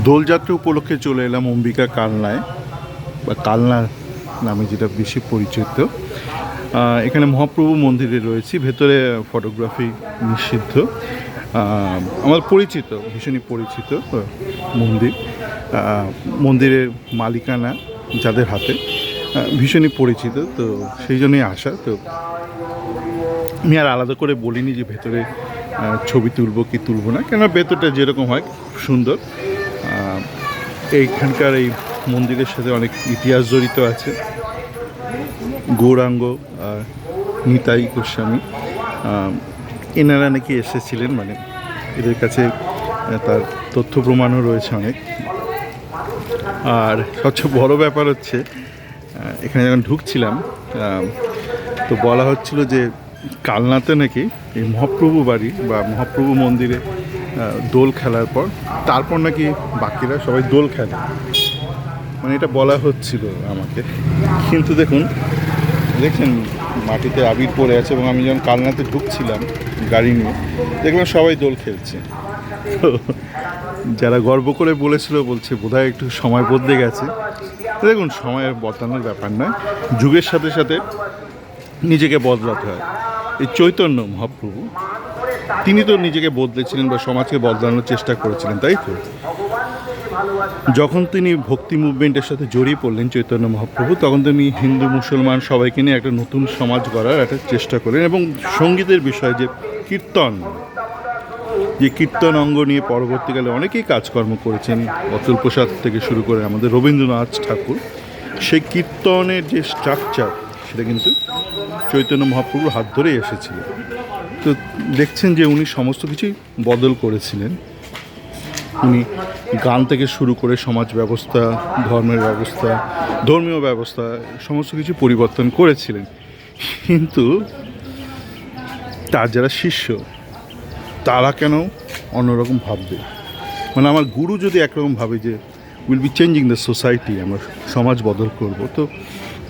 দোলযাত্রা উপলক্ষে চলে এলাম অম্বিকা কালনায় বা কালনা নামে যেটা বেশি পরিচিত। এখানে মহাপ্রভু মন্দিরে রয়েছি, ভেতরে ফটোগ্রাফি নিষিদ্ধ। আমার পরিচিত, ভীষণই পরিচিত মন্দির। মন্দিরের মালিকানা যাদের হাতে ভীষণই পরিচিত, তো সেই জন্যই আসা। তো আমি আর আলাদা করে বলিনি যে ভেতরে ছবি তুলবো কি তুলবো না, কেন ভেতরটা যেরকম হয় খুব সুন্দর। এইখানকার এই মন্দিরের সাথে অনেক ইতিহাস জড়িত আছে। গৌরাঙ্গ নিতাই গোস্বামী এনারা নাকি এসেছিলেন, মানে এদের কাছে তার তথ্য প্রমাণও রয়েছে অনেক। আর সবচেয়ে বড় ব্যাপার হচ্ছে, এখানে যখন ঢুকছিলাম তো বলা হচ্ছিল যে কালনাতে নাকি এই মহাপ্রভু বাড়ি বা মহাপ্রভু মন্দিরে দোল খেলার পর তারপর নাকি বাকিরা সবাই দোল খেলে, মানে এটা বলা হচ্ছিল আমাকে। কিন্তু দেখছেন মাটিতে আবির পড়ে আছে, এবং আমি যখন কালনাতে ঢুকছিলাম গাড়ি নিয়ে দেখলাম সবাই দোল খেলছে। তো যারা গর্ব করে বলেছিল বলছে বোধহয় একটু সময় বদলে গেছে। দেখুন, সময়ের বদলানোর ব্যাপার নয়, যুগের সাথে সাথে নিজেকে বদলাতে হয়। এই চৈতন্য মহাপ্রভু তিনি তো নিজেকে বদলেছিলেন বা সমাজকে বদলানোর চেষ্টা করেছিলেন, তাই তো? যখন তিনি ভক্তি মুভমেন্টের সাথে জড়িয়ে পড়লেন চৈতন্য মহাপ্রভু, তখন তিনি হিন্দু মুসলমান সবাইকে নিয়ে একটা নতুন সমাজ গড়ার একটা চেষ্টা করলেন। এবং সঙ্গীতের বিষয়ে যে কীর্তন অঙ্গ নিয়ে পরবর্তীকালে অনেকেই কাজকর্ম করেছেন, অতুল প্রসাদ থেকে শুরু করে আমাদের রবীন্দ্রনাথ ঠাকুর, সেই কীর্তনের যে স্ট্রাকচার সেটা কিন্তু চৈতন্য মহাপ্রভুর হাত ধরেই এসেছিল। তো দেখছেন যে উনি সমস্ত কিছুই বদল করেছিলেন। উনি গান থেকে শুরু করে সমাজ ব্যবস্থা, ধর্মীয় ব্যবস্থা সমস্ত কিছু পরিবর্তন করেছিলেন। কিন্তু তার যারা শিষ্য তারা কেন অন্যরকম ভাববে? মানে আমার গুরু যদি একরকম ভাবে যে will be changing the society, আমরা সমাজ বদল করব, তো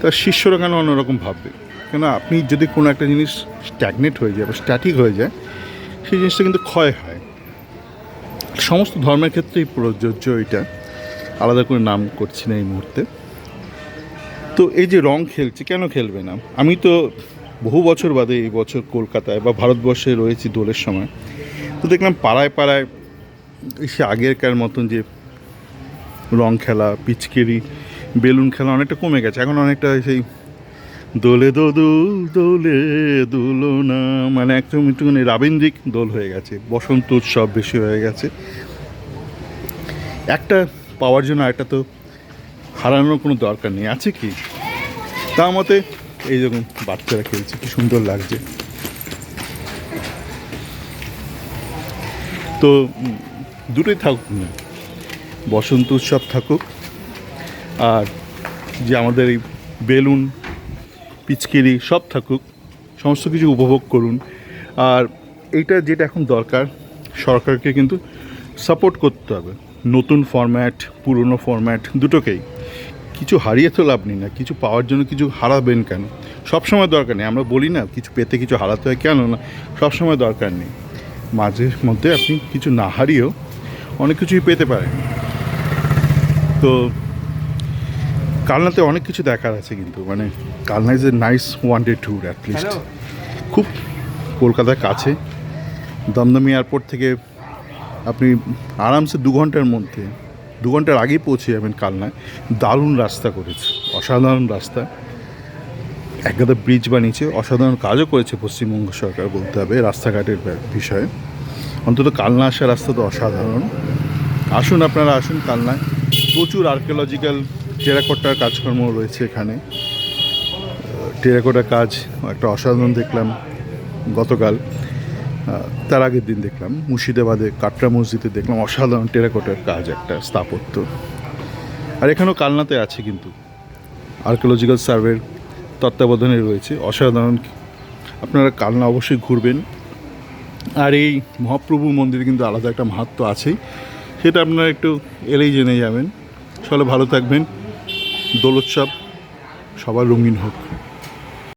তার শিষ্যরা কেন অন্যরকম ভাববে? কেন আপনি যদি কোনো একটা জিনিস স্ট্যাগনেট হয়ে যায় বা স্ট্যাটিক হয়ে যায়, সেই জিনিসটা কিন্তু ক্ষয় হয়। সমস্ত ধর্মের ক্ষেত্রেই প্রযোজ্য, এটা আলাদা করে নাম করছি না এই মুহূর্তে। তো এই যে রং খেলছে, কেন খেলবে না? আমি তো বহু বছর বাদে এই বছর কলকাতায় বা ভারতবর্ষে রয়েছি দোলের সময়, তো দেখলাম পাড়ায় পাড়ায় সে আগেরকার মতন যে রং খেলা, পিচকেরি, বেলুন খেলা অনেকটা কমে গেছে। এখন অনেকটা সেই দোলে দোলে দুলনা, মানে একটুখানি রাবীন্দ্রিক দোল হয়ে গেছে, বসন্ত উৎসব বেশি হয়ে গেছে। একটা পাওয়ার জন্য একটা তো হারানোর কোনো দরকার নেই, আছে কি? তার মতে এই যখন বাচ্চারা খেলছে কি সুন্দর লাগছে। তো দুটোই থাকুক না, বসন্ত উৎসব থাকুক, আর যে আমাদের এই বেলুন পিচকিরি সব থাকুক, সমস্ত কিছু উপভোগ করুন। আর এইটা যেটা এখন দরকার, সরকারকে কিন্তু সাপোর্ট করতে হবে। নতুন ফরম্যাট, পুরনো ফরম্যাট দুটোকেই। কিছু হারিয়ে তো লাভ নেই না, কিছু পাওয়ার জন্য কিছু হারাবেন কেন? সবসময় দরকার নেই, আমরা বলি না কিছু পেতে কিছু হারাতে হয়, কেন না? সবসময় দরকার নেই, মাঝে মধ্যে আপনি কিছু না হারিয়েও অনেক কিছুই পেতে পারেন। তো কালনাতে অনেক কিছু দেখার আছে, কিন্তু মানে Kalna is a nice one day tour at least. খুব কলকাতার কাছে, দমদম এয়ারপোর্ট থেকে আপনি আরামসে 2 ঘন্টার আগেই পৌঁছে যাবেন কালনায়। দারুণ রাস্তা করেছে, অসাধারণ রাস্তা, একগাদা ব্রিজ বানিয়েছে, অসাধারণ কাজও করেছে পশ্চিমবঙ্গ সরকার বলতে হবে রাস্তাঘাটের বিষয়ে। অন্তত কালনা আসার রাস্তা তো অসাধারণ। আসুন, আপনারা আসুন কালনায়। প্রচুর আর্কিওলজিক্যাল টেরাকোটার কাজকর্ম রয়েছে এখানে। টেরাকোটার কাজ একটা অসাধারণ দেখলাম গতকাল, তার আগের দিন দেখলাম মুর্শিদাবাদে কাটরা মসজিদে দেখলাম অসাধারণ টেরাকোটার কাজ, একটা স্থাপত্য। আর এখানেও কালনাতে আছে, কিন্তু আর্কিওলজিক্যাল সার্ভের তত্ত্বাবধানে রয়েছে, অসাধারণ। আপনারা কালনা অবশ্যই ঘুরবেন। আর এই মহাপ্রভু মন্দিরে কিন্তু আলাদা একটা মাহাত্ম্য আছেই, সেটা আপনারা একটু এলেই জেনে যাবেন। সকলে ভালো থাকবেন। দোলোৎসব সবার রঙিন হোক।